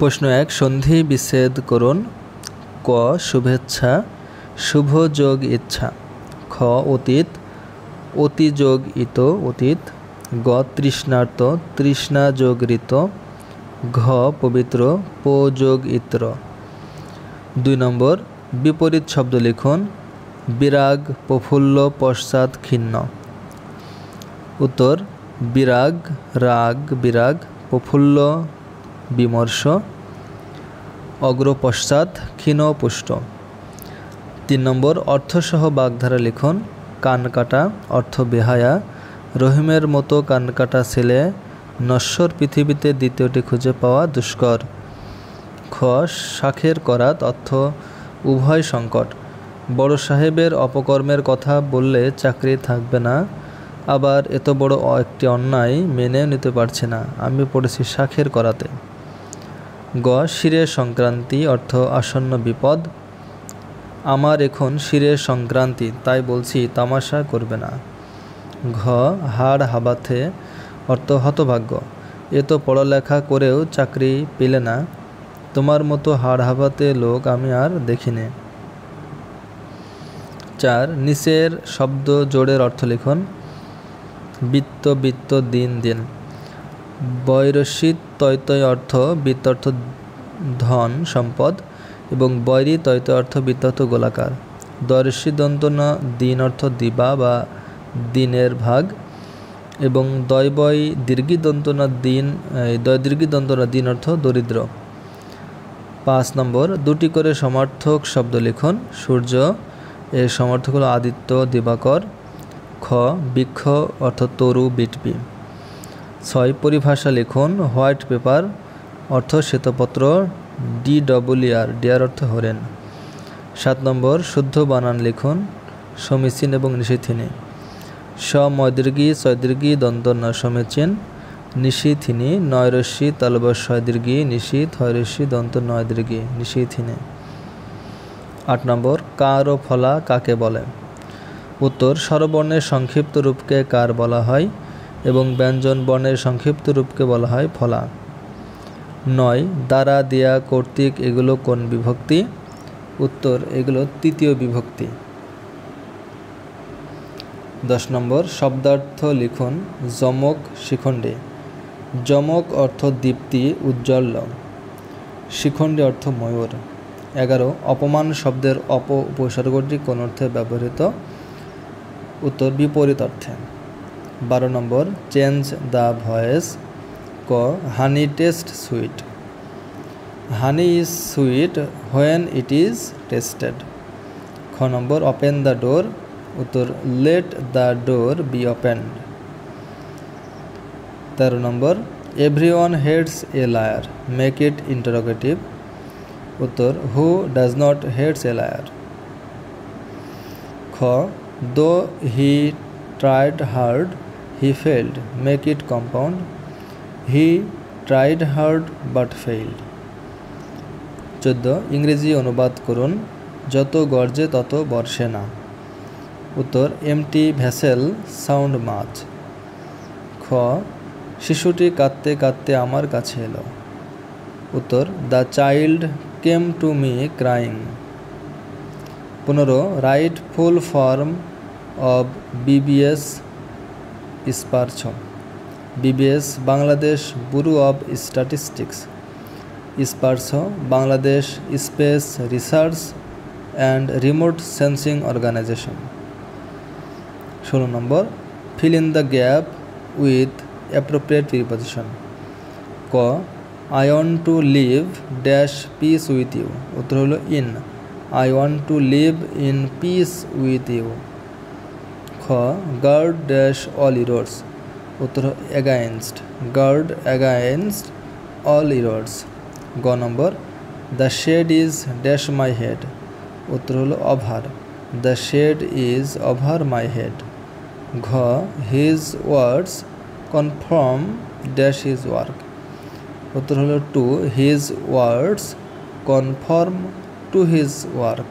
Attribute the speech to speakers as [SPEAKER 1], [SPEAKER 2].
[SPEAKER 1] প্রশ্ন 1 সন্ধি বিচ্ছেদ করুন। ক শুভেচ্ছা, শুভ যোগ ইচ্ছা। খ অতীত, অতি যোগ ইত অতীত। গ তৃষ্ণার্ত, তৃষ্ণা যোগ ঋত। ঘ পবিত্র, প যোগ ইত্র। 2 নম্বর বিপরীত শব্দ লিখুন। বিরাগ, প্রফুল্ল, পশ্চাৎ, ক্ষীণ। উত্তর বিরাগ রাগ বিরাগ, প্রফুল্ল বিমর্ষ, অগ্র পশ্চাৎ, ক্ষীণ পুষ্ট। 3 নম্বর অর্থসহ বাগধারা লিখুন। কান কাটা, অর্থ বেহায়া, রহিমের মতো কান কাটা ছেলে, নশ্বর পৃথিবীতে দ্বিতীয়টি খুঁজে পাওয়া দুষ্কর। খ শাখের করাত, অর্থ উভয় সংকট, বড় সাহেবের অপকর্মের কথা বললে চাকরি থাকবে না, আবার এত বড় একটি অন্যায় মেনেও নিতে পারছি না, আমি পড়েছি শাখের করাতে। গ শিরের সংক্রান্তি, অর্থ আসন্ন বিপদ, আমার এখন শিরের সংক্রান্তি, তাই বলছি তামাশা করবে না। ঘ হাড় হাবাথে, অর্থ হতভাগ্য, এ তো পড়ালেখা করেও চাকরি পেলে না, তোমার মতো হাড় হাবাতে লোক আমি আর দেখিনি। 4 নিচের শব্দ জোড়ের অর্থ লিখুন। বৃত্ত, বৃত্ত, দিন, দিন। বৈরসিত তৈতয় অর্থ বৃত্ত অর্থ ধন সম্পদ এবং বৈরী তৈতয় অর্থ বৃত্ত অর্থ গোলাকার। দর্শী দন্তন দিন অর্থ দিবা বা দিনের ভাগ এবং দয়বয় দীর্ঘী দন্তনা দিন, দয় দীর্ঘী দন্তনা দিন অর্থ দরিদ্র। 5 নম্বর দুটি করে সমার্থক শব্দ লিখুন। সূর্য, এর সমার্থক হল আদিত্য, দিবাকর। খ বৃক্ষ অর্থ তরু, বিটবি। 6 পরিভাষা লিখুন। হোয়াইট পেপার অর্থ শ্বেতপত্র, DER, ডিয়ার অর্থ হরেন। 7 নম্বর শুদ্ধ বানান লিখুন। সমীচীন এবং নিশিথিনী। সমদীর্ঘী ছয়দীর্ঘী দন্তন্য সমীচীন, নিশিথিনী নয়রস্যি তালবস্যয় দীর্ঘী নিশীথ হয়রস্যি দন্ত নয় দীর্ঘী নিশিথিনী। 8 নম্বর কার ও ফলা কাকে বলে? উত্তর স্বরবর্ণের সংক্ষিপ্ত রূপকে কার বলা হয় এবং ব্যঞ্জন বর্ণের সংক্ষিপ্ত রূপকে বলা হয় ফলা। 9 দ্বারা, দিয়া, কর্তৃক এগুলো কোন বিভক্তি? উত্তর এগুলো তৃতীয় বিভক্তি। 10 নম্বর শব্দার্থ লিখুন। যমক, শিখণ্ডী। যমক অর্থ দীপ্তি, উজ্জ্বল। শিখণ্ডী অর্থ ময়ূর। 11 অপমান শব্দের অপ উপসর্গটি কোন অর্থে ব্যবহৃত? উত্তর বিপরীত অর্থে। 12 নম্বর চেঞ্জ দ্য ভয়েস। ক honey taste sweet. Honey is sweet when it is tasted. খ নম্বর ওপেন দ্য ডোর। উত্তর let the door be opened. 13 number everyone hates a liar, make it interrogative. উত্তর who does not hates a liar. খ though he tried hard he failed, make it compound. He tried hard but failed. 14 ইংরেজি অনুবাদ করুন। যত গর্জে তত বর্ষে না। উত্তর এমটি ভেসেল সাউন্ড মাছ। খ শিশুটি কাঁদতে কাঁদতে আমার কাছে এলো। উত্তর the child came to me crying. 15 write full form of BBS SPARRSO. BBS Bangladesh bureau of statistics. SPARRSO Bangladesh space research and remote sensing organization. 16 number fill in the gap with appropriate preposition. ক I want to live dash peace with you. উত্তর হলো in. I want to live in peace with you. খ guard dash all erodes. উত্তর against. Guard against all ইরোডস। গ number the shade is dash my head. উত্তর হলো over. The shade is over my head. ঘ his words confirm dash his work. উত্তর হলো to his words confirm to his work.